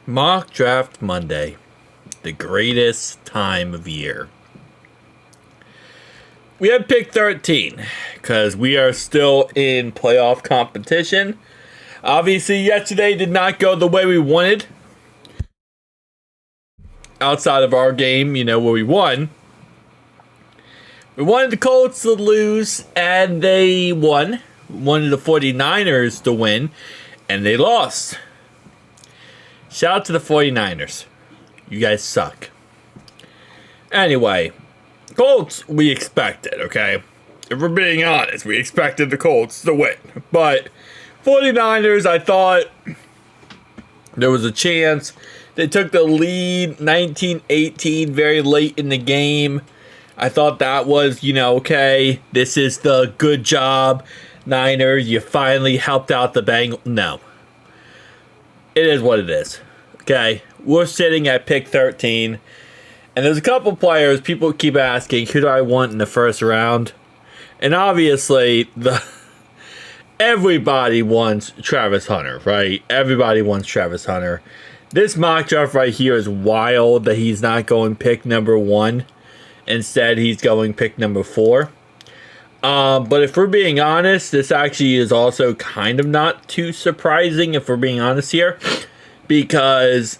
Mock Draft Monday, the greatest time of year. We have pick 13 because we are still in playoff competition. Obviously, yesterday did not go the way we wanted. Outside of our game, where we won. We wanted the Colts to lose, and they won. We wanted the 49ers to win, and they lost. Shout out to the 49ers. You guys suck. Anyway, Colts, we expected, okay? If we're being honest, we expected the Colts to win. But 49ers, I thought there was a chance. They took the lead 19-18 very late in the game. I thought that was, okay, this is the good job, Niners. You finally helped out the Bengals. No. It is what it is. Okay, we're sitting at pick 13, and there's a couple players people keep asking, who do I want in the first round? And obviously, everybody wants Travis Hunter, right? Everybody wants Travis Hunter. This mock draft right here is wild that he's not going pick number 1. Instead, he's going pick number 4. But if we're being honest, this actually is also kind of not too surprising if we're being honest here. Because,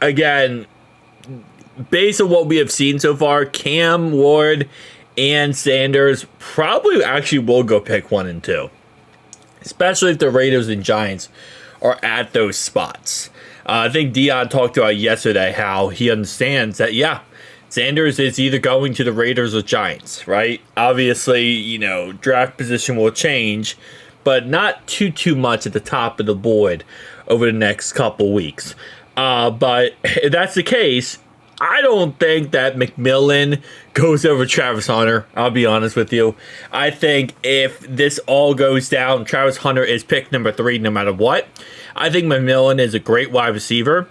again, based on what we have seen so far, Cam, Ward, and Sanders probably actually will go pick 1 and 2. Especially if the Raiders and Giants are at those spots. I think Dion talked about yesterday how he understands that, Sanders is either going to the Raiders or Giants, right? Obviously, draft position will change, but not too much at the top of the board over the next couple weeks. But if that's the case, I don't think that McMillan goes over Travis Hunter. I'll be honest with you. I think if this all goes down, Travis Hunter is pick number 3 no matter what. I think McMillan is a great wide receiver.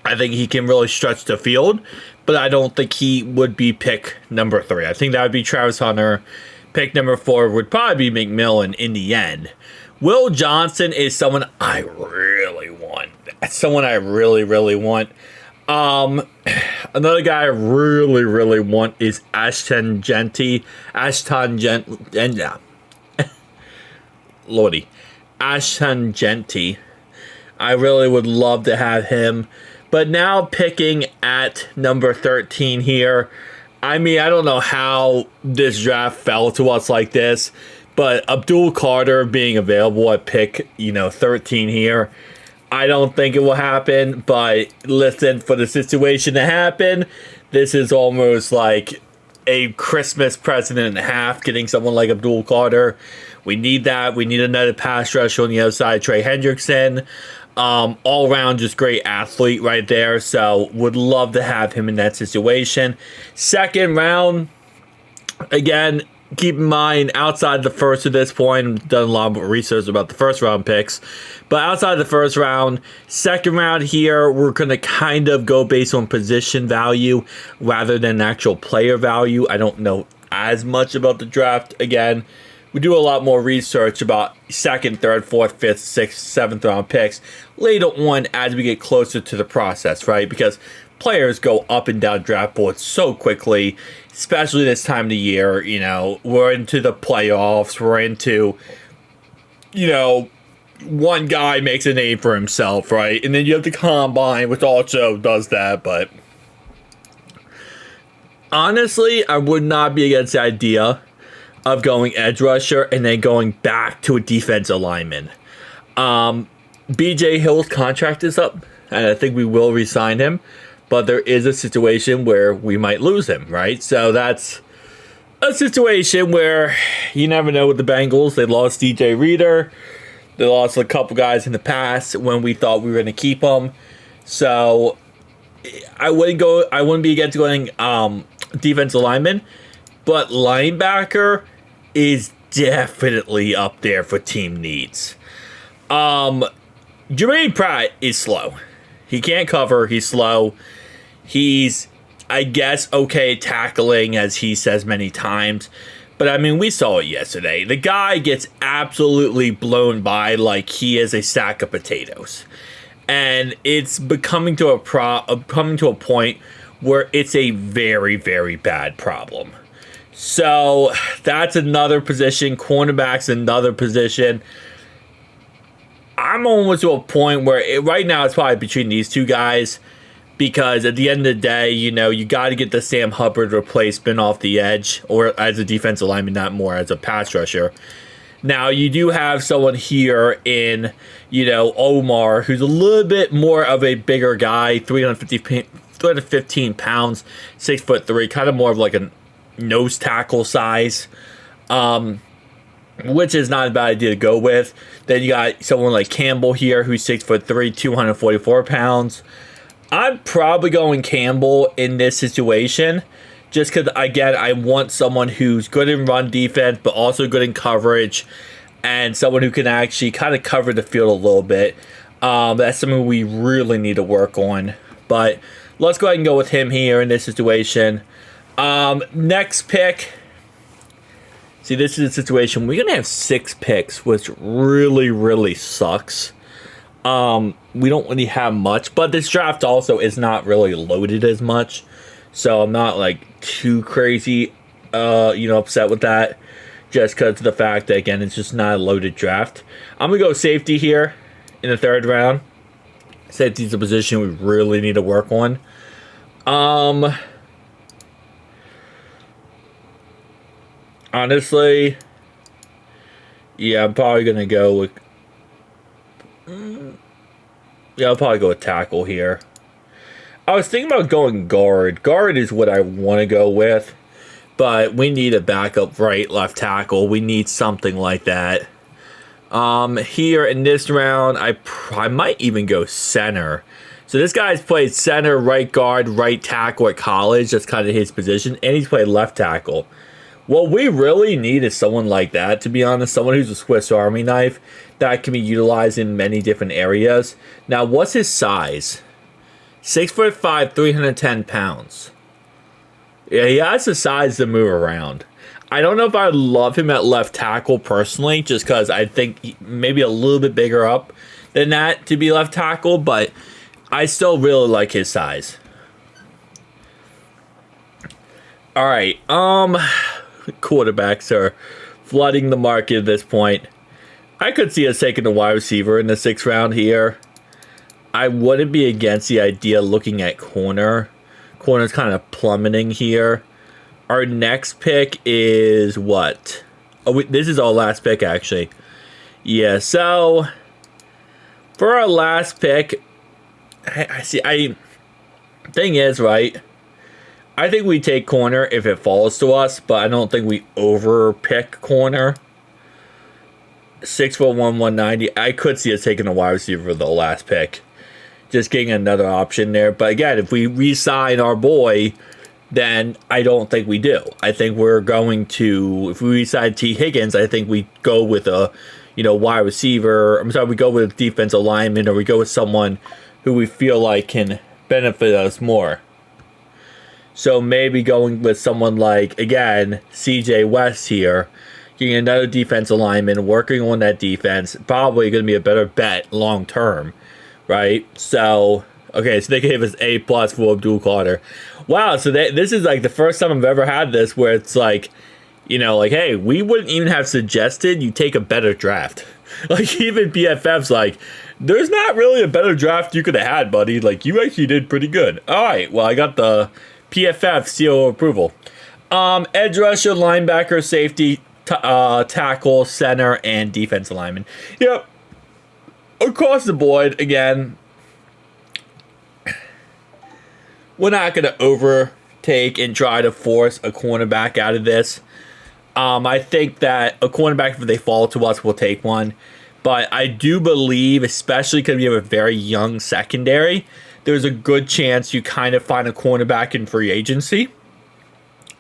I think he can really stretch the field, but I don't think he would be pick number 3. I think that would be Travis Hunter. Pick number 4 would probably be McMillan in the end. Will Johnson is someone I really want. That's someone I really, really want. Another guy I really, really want is Ashton Genty. Lordy. Ashton Genty. I really would love to have him. But now picking at number 13 here, I don't know how this draft fell to us like this, but Abdul Carter being available at pick, 13 here, I don't think it will happen. But listen, for the situation to happen, this is almost like a Christmas present and a half, getting someone like Abdul Carter. We need that. We need another pass rusher on the other side, Trey Hendrickson. All around just great athlete right there. So would love to have him in that situation. Second round, again, keep in mind, outside the first at this point, I've done a lot more research about the first round picks. But outside the first round, second round here, we're going to kind of go based on position value rather than actual player value. I don't know as much about the draft. Again, we do a lot more research about second, third, fourth, fifth, sixth, seventh round picks later on as we get closer to the process, right? Because players go up and down draft boards so quickly, especially this time of the year. We're into the playoffs. We're into, one guy makes a name for himself, right? And then you have the combine, which also does that. But honestly, I would not be against the idea of going edge rusher and then going back to a defensive lineman. BJ Hill's contract is up, and I think we will re-sign him, but there is a situation where we might lose him, right? So that's a situation where you never know with the Bengals. They lost DJ Reader. They lost a couple guys in the past when we thought we were going to keep them. So I wouldn't be against going defensive lineman, but linebacker is definitely up there for team needs. Jermaine Pratt is slow. He can't cover. He's slow. He's, I guess, okay tackling, as he says many times. But, we saw it yesterday. The guy gets absolutely blown by like he is a sack of potatoes. and it's becoming to coming to a point where it's a very, very bad problem. So that's another position. Cornerback's another position. I'm almost to a point where right now it's probably between these two guys, because at the end of the day, you know, you got to get the Sam Hubbard replacement off the edge, or as a defensive lineman, not more as a pass rusher. Now, you do have someone here in, you know, Omar, who's a little bit more of a bigger guy, 315 pounds, 6'3", kind of more of like a nose tackle size, which is not a bad idea to go with. Then you got someone like Campbell here, who's 6'3", 244 pounds. I'm probably going Campbell in this situation, just because, again, I want someone who's good in run defense, but also good in coverage, and someone who can actually kind of cover the field a little bit. That's something we really need to work on. But let's go ahead and go with him here in this situation. Next pick. See, this is a situation. We're going to have 6 picks, which really, really sucks. We don't really have much, but this draft also is not really loaded as much. So I'm not like too crazy, upset with that, just because of the fact that, again, it's just not a loaded draft. I'm going to go safety here in the 3rd round. Safety's a position we really need to work on. Honestly, yeah, I'm probably going to go with... Yeah, I'll probably go with tackle here. I was thinking about going guard. Guard is what I want to go with, but we need a backup right, left tackle. We need something like that. Here in this round, I might even go center. So this guy's played center, right guard, right tackle at college. That's kind of his position, and he's played left tackle. What we really need is someone like that, to be honest. Someone who's a Swiss Army knife that can be utilized in many different areas. Now, what's his size? 6'5", 310 pounds. Yeah, he has the size to move around. I don't know if I love him at left tackle personally, just because I think he maybe a little bit bigger up than that to be left tackle, but I still really like his size. All right, quarterbacks are flooding the market at this point. I could see us taking a wide receiver in the 6th round here. I wouldn't be against the idea of looking at corner. Corner's kind of plummeting here. Our next pick is what? Oh, this is our last pick, actually. Yeah, so for our last pick, thing is, right, I think we take corner if it falls to us, but I don't think we overpick corner. 6'1", 190. I could see us taking a wide receiver for the last pick. Just getting another option there. But again, if we re-sign our boy, then I don't think we do. I think we're going to, if we re-sign T. Higgins, I think we go with a, wide receiver. We go with a defensive lineman, or we go with someone who we feel like can benefit us more. So maybe going with someone like, again, CJ West here, getting another defensive lineman, working on that defense, probably going to be a better bet long term, right? So, okay, so they gave us A+ for Abdul Carter. Wow, so this is like the first time I've ever had this where it's like, hey, we wouldn't even have suggested you take a better draft. Like, even PFF's like, there's not really a better draft you could have had, buddy. Like, you actually did pretty good. All right, well, I got the PFF seal of approval. Edge rusher, linebacker, safety, tackle, center, and defensive lineman. Yep. Across the board, again, we're not going to overtake and try to force a cornerback out of this. I think that a cornerback, if they fall to us, we'll take one. But I do believe, especially because we have a very young secondary, there's a good chance you kind of find a cornerback in free agency,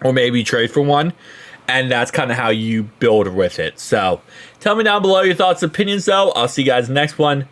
or maybe trade for one, and that's kind of how you build with it. So tell me down below your thoughts and opinions, though. I'll see you guys in the next one.